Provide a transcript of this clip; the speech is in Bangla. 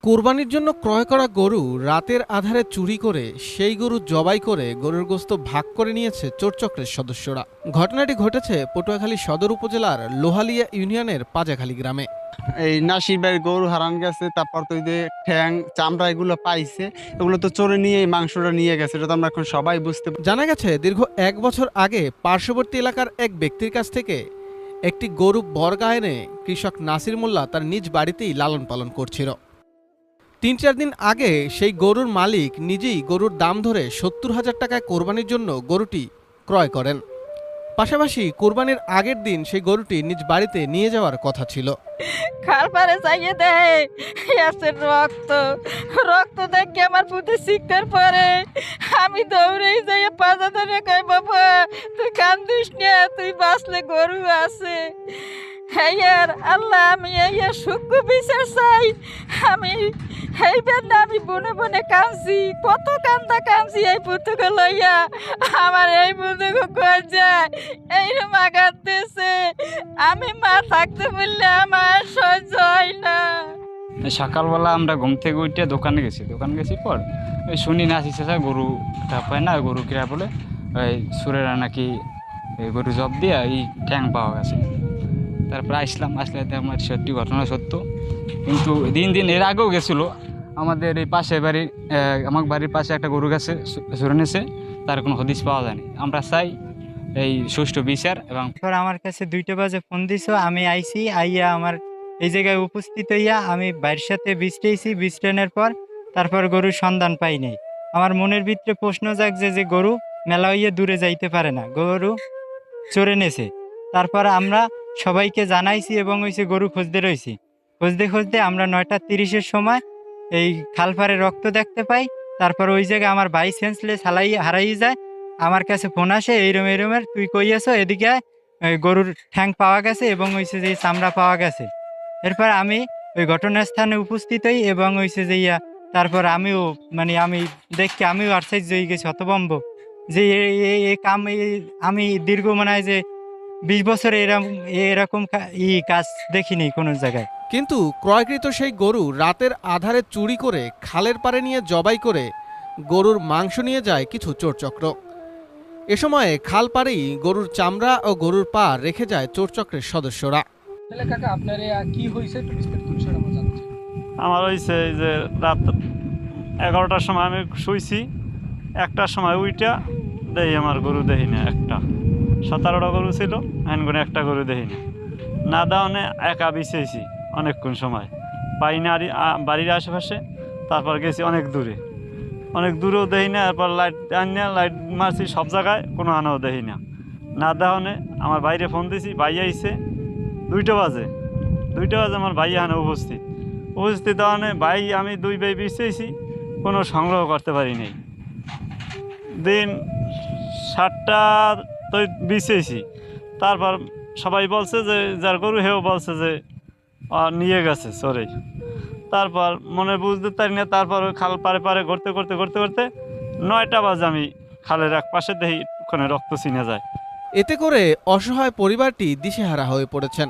কোরবানির জন্য ক্রয় করা গরু রাতের আধারে চুরি করে সেই গরু জবাই করে গরুর গোশত ভাগ করে নিয়েছে চোরচক্রের সদস্যরা। ঘটনাটি ঘটেছে পটুয়াখালী সদর উপজেলার লোহালিয়া ইউনিয়নের পাজাখালী গ্রামে। এই নাসির বাড়ির গরু হারান গেছে, তারপর তো এই যে ঠ্যাং চামড়া এগুলো পাইছে, এগুলো তো চোরে নিয়ে এই মাংসটা নিয়ে গেছে। এটা তো আমরা এখন সবাই বুঝতে পারি। জানা গেছে দীর্ঘ ১ বছর আগে পার্শ্ববর্তী এলাকার এক ব্যক্তির কাছ থেকে একটি গরু বর্গা এনে কৃষক নাসির মোল্লা তার নিজ বাড়িতেই লালন পালন করছিল। ৩-৪ দিন আগে সেই গরুর মালিক নিজেই গরুর দাম ধরে ৭০,০০০ টাকায় কোরবানির জন্য গরুটি ক্রয় করেন। পাশাপাশি কোরবানির আগের দিন সেই গরুটি নিজ বাড়িতে নিয়ে যাওয়ার কথা ছিল। খাল পারে চাইয়ে দেয় আছে রক্ত রক্ত দেখে আমার পুঁতে শিক্ষার পরে আমি দৌড়েই যাই পাজা ধরে কই বাবা তুই কান্দিস না, তুই বাঁচলে গরু আছে। হ্যাঁ আল্লাহ, আমি এই সুখ বিচার চাই। আমি এইবার না আমি বনে বনে কাঁদছি, কত কান্দা কাঁদছি এই পুতুকে লইয়া। আমার এই পুতুকে কই যায় এইরকম আঘাত দিয়েছে, আমি মা থাকতে বললে আমার সহ্য হয় না। সকালবেলা আমরা ঘুম থেকে উঠে দোকানে গেছি পর ওই শুনি নাচি চেঁচা গরু পায় না, গরু কিরা বলে ওই সুরেরা নাকি গরু জব দিয়ে এই ট্যাং পাওয়া গেছে। তারপরে আসলে আমার সত্যি ঘটনা সত্য, কিন্তু দিন দিন এর আগেও গেছিলো আমাদের এই পাশে বাড়ির আমার বাড়ির পাশে একটা গরু গেছে সুরে নিয়েছে, তার কোনো হদিস পাওয়া যায়নি। আমরা চাই এই সুষ্ঠু বিচার। এবং আমার কাছে 2টা বাজে ফোন দিছো, আমি আইছি, আইয়া আমার এই জায়গায় উপস্থিত হইয়া আমি বাইরের সাথে বীজটেছি, বীজ টেনের পর তারপর গরুর সন্ধান পাই নাই। আমার মনের ভিতরে প্রশ্ন জাগছে যে গরু মেলা হইয়া দূরে যাইতে পারে না, গরু চড়ে নেছে। তারপর আমরা সবাইকে জানাইছি এবং হইছে গরু খুঁজতে রয়েছি। খুঁজতে আমরা 9:30-এর সময় এই খালপাড়ে রক্ত দেখতে পাই। তারপর ওই জায়গায় আমার ভাই সেন্সলেস হারাই যায়। আমার কাছে ফোন আসে এইরমের তুই কই আছো, এদিকে গরুর ঠ্যাং পাওয়া গেছে এবং হইছে যে চামড়া পাওয়া গেছে। এরপর আমি ওই ঘটনাস্থানে উপস্থিত হই এবং হইছে যে তারপর আমিও আমি দেখি আমিও আশ্চর্য হয়ে গেছি, হতভম্ব যে এই কাম আমি দীর্ঘ মনে হয় যে 20 বছর এরকম কাজ দেখিনি কোনো জায়গায়। কিন্তু ক্রয়কৃত সেই গরু রাতের আধারে চুরি করে খালের পাড়ে নিয়ে জবাই করে গরুর মাংস নিয়ে যায় কিছু চোরচক্র। এ সময়ে খাল পাড়েই গরুর চামড়া ও গরুর পা রেখে যায় চোরচক্রের সদস্যরা। আমার হয়েছে যে রাত 11টার সময় আমি শুইছি, 1টার সময় উইটা দেই আমার গরু দেখি না, একটা 17টা গরু ছিল, হ্যানগুনে একটা গরু দেখি না দাওনে একা বিছেছি অনেকক্ষণ সময় পাই না বাড়ির আশেপাশে। তারপর গেছি অনেক দূরেও দেখি না। তারপর লাইট মারছি সব জায়গায়, কোনো আনাও দেখি না দাওনে আমার বাইরে ফোন দিছি, ভাই আইছে 2টা বাজে আমার ভাই এখানে উপস্থিত দেওয়ানে ভাই আমি 2 ভাই বিছেছি, কোনো সংগ্রহ করতে পারি নাই। দিন 7টা তো বিছেছি। তারপর সবাই বলছে যে যার গরু হেও বলছে যে নিয়ে গেছে চোরে। তারপর মনে বুঝতে পারি না। তারপর খাল পারে ঘুরতে 9টা বাজে আমি খালের এক পাশে দেখি ওখানে রক্ত ছিনে যায়। এতে করে অসহায় পরিবারটি দিশেহারা হয়ে পড়েছেন।